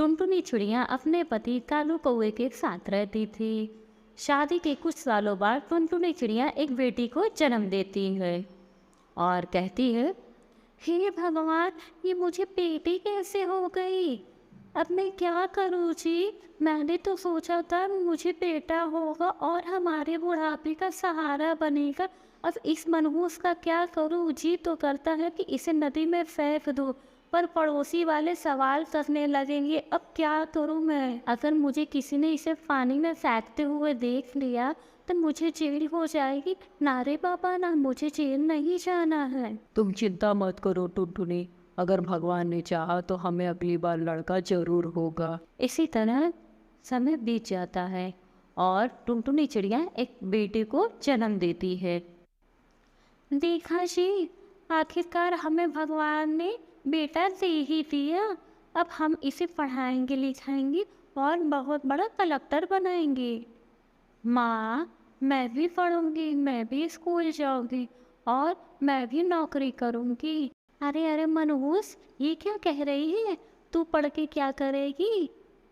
टुनटुनी चिड़िया अपने पति कालू कौवे के साथ रहती थी। शादी के कुछ सालों बाद टुनटुनी चिड़िया एक बेटी को जन्म देती है और कहती है, हे भगवान, ये मुझे बेटी कैसे हो गई? अब मैं क्या करूँ जी? मैंने तो सोचा था मुझे बेटा होगा और हमारे बुढ़ापे का सहारा बनेगा। अब इस मनहूस का क्या करूँ? जी तो करता है कि इसे नदी में फेंक दूँ, पर पड़ोसी वाले सवाल करने लगेंगे। अब क्या करूँ मैं? अगर मुझे किसी ने इसे पानी में फेंकते हुए देख लिया तो मुझे जेल हो जाएगी। ना रे बाबा ना, मुझे जेल नहीं जाना है। तुम चिंता मत करो टुनटुनी, अगर भगवान ने चाहा तो हमें अगली बार लड़का जरूर होगा। इसी तरह समय बीत जाता है और टुनटुनी चिड़िया एक बेटे को जन्म देती है। देखा जी, आखिरकार हमें भगवान ने बेटा दे ही दिया। अब हम इसे पढ़ाएंगे लिखाएंगे और बहुत बड़ा कलेक्टर बनाएंगे। माँ, मैं भी पढ़ूंगी, मैं भी स्कूल जाऊंगी और मैं भी नौकरी करूंगी। अरे अरे मनहूस, ये क्या कह रही है? तू पढ़ के क्या करेगी?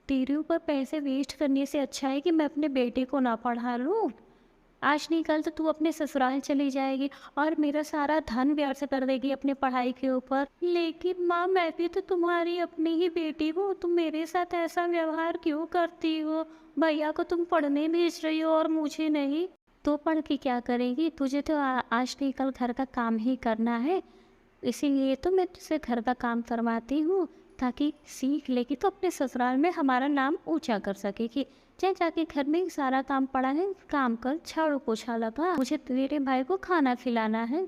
तेरे ऊपर पैसे वेस्ट करने से अच्छा है कि मैं अपने बेटे को ना पढ़ा लूँ। आज नहीं कल तो तू अपने ससुराल चली जाएगी और मेरा सारा धन व्यर्थ कर देगी अपनी पढ़ाई के ऊपर। लेकिन माँ, मैं भी तो तुम्हारी अपनी ही बेटी हूँ, तुम मेरे साथ ऐसा व्यवहार क्यों करती हो? भैया को तुम पढ़ने भेज रही हो और मुझे नहीं। तो पढ़ के क्या करेगी? तुझे तो आज नहीं कल घर का काम ही करना है। इसीलिए तो मैं तुझसे घर का काम करवाती हूँ, ताकि सीख लेगी तो अपने ससुराल में हमारा नाम ऊंचा कर सकेगी। चाहे जाके घर में सारा काम पड़ा है, काम कर, झाड़ू पोछा लगा, मुझे तेरे भाई को खाना खिलाना है।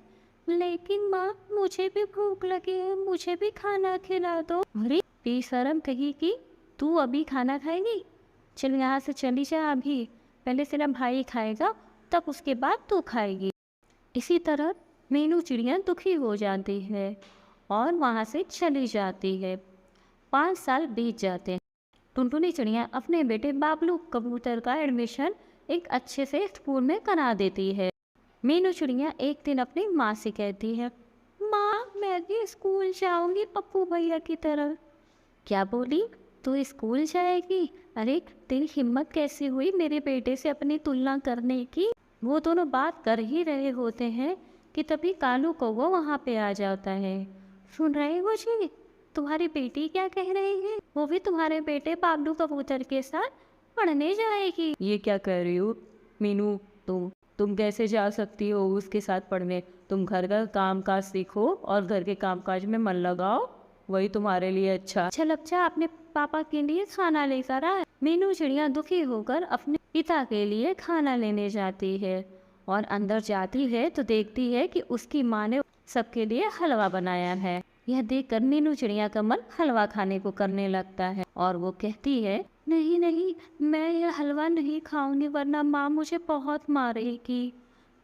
लेकिन माँ, मुझे भी भूख लगी है, मुझे भी खाना खिला दो। अरे बेशरम कही कि तू अभी खाना खाएगी? चल यहाँ से चली जा अभी। पहले तेरा भाई खाएगा, तब उसके बाद तू खाएगी। इसी तरह मीनू चिड़िया दुखी हो जाती है और वहाँ से चली जाती है। 5 साल बीत जाते हैं। टुनटुनी चिड़िया अपने बेटे बाबलू कबूतर का एडमिशन एक अच्छे से स्कूल में करा देती है। मीनू चिड़िया एक दिन अपनी माँ से कहती है, माँ, मैं भी स्कूल जाऊंगी पप्पू भैया की तरह। क्या बोली? तू स्कूल जाएगी? अरे तेरी हिम्मत कैसी हुई मेरे बेटे से अपनी तुलना करने की? वो दोनों बात कर ही रहे होते हैं कि तभी कालू कौवा वहाँ पे आ जाता है। सुन रहे हो जी? तुम्हारी बेटी क्या कह रही है? वो भी तुम्हारे बेटे बाबलू कबूतर के साथ पढ़ने जाएगी। ये क्या कह रही हो मीनू? तुम कैसे जा सकती हो उसके साथ पढ़ने? तुम घर का काम काज सीखो और घर के काम काज में मन लगाओ, वही तुम्हारे लिए अच्छा। अच्छा अपने पापा के लिए खाना लेकर आए। मीनू चिड़िया दुखी होकर अपने पिता के लिए खाना लेने जाती है और अंदर जाती है तो देखती है कि उसकी माँ ने सबके लिए हलवा बनाया है। यह देखकर मीनू चिड़िया का मन हलवा खाने को करने लगता है और वो कहती है, नहीं नहीं, मैं यह हलवा नहीं खाऊंगी वरना माँ मुझे बहुत मारेगी।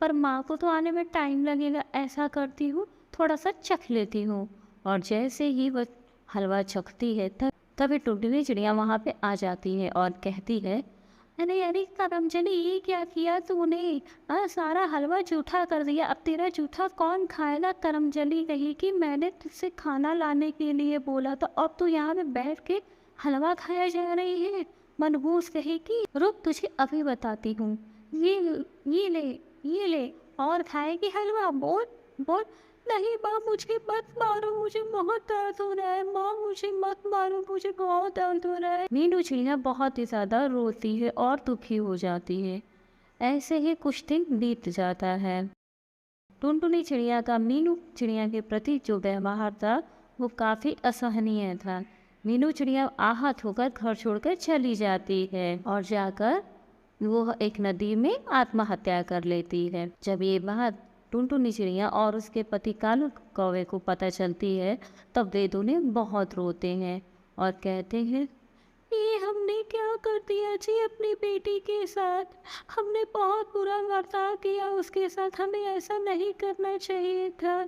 पर माँ को तो आने में टाइम लगेगा। ऐसा करती हूँ, थोड़ा सा चख लेती हूँ। और जैसे ही वह हलवा चखती है तभी टुनटुनी चिड़िया वहाँ पे आ जाती है और कहती है, अरे अरे करमजनी, ये क्या किया तूने? सारा हलवा जूठा कर दिया। अब तेरा जूठा कौन खाएगा? करमजनी कही कि मैंने तुझसे खाना लाने के लिए बोला था और तू यहाँ पे बैठ के हलवा खाया जा रही है। मनहूस कही कि रुक, तुझे अभी बताती हूँ। ये ले, ये ले। और खाएगी हलवा? बोल बोल। नहीं माँ, मुझे मत मारो, मुझे बहुत दर्द हो रहा है। माँ, मुझे मत मारो, मुझे बहुत दर्द हो रहा है। मीनू चिड़िया बहुत ही ज़्यादा रोती है और दुखी हो जाती है। ऐसे ही कुछ दिन बीत जाता है। टुनटुनी चिड़िया का मीनू चिड़िया के प्रति जो व्यवहार था वो काफ़ी असहनीय था। मीनू चिड़िया आहत होकर घर छोड़कर चली जाती है और जाकर वो एक नदी में आत्महत्या कर लेती है। जब ये बात टुनटुनी चिड़िया और उसके पति कालू कौवे को पता चलती है तब वे दोनों बहुत रोते हैं और कहते हैं, ये हमने क्या कर दिया जी अपनी बेटी के साथ? हमने बहुत बुरा बर्ताव किया उसके साथ, हमें ऐसा नहीं करना चाहिए था।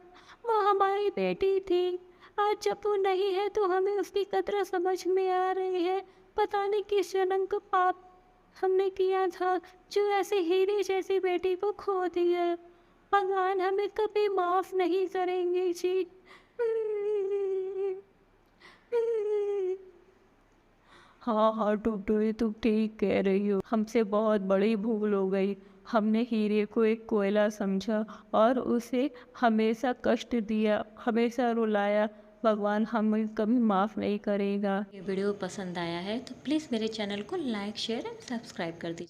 वो हमारी बेटी थी। आज जब वो नहीं है तो हमें उसकी कदर समझ में आ रही है। पता नहीं किस जन्म का पाप हमने किया था जो ऐसे हीरे जैसी बेटी को खो दिया। भगवान हमें कभी माफ नहीं करेंगे जी। हाँ हाँ टुनटुनी, तुम ठीक कह रही हो, हमसे बहुत बड़ी भूल हो गई। हमने हीरे को एक कोयला समझा और उसे हमेशा कष्ट दिया, हमेशा रुलाया। भगवान हमें कभी माफ़ नहीं करेगा। ये वीडियो पसंद आया है तो प्लीज़ मेरे चैनल को लाइक शेयर एंड सब्सक्राइब कर दीजिए।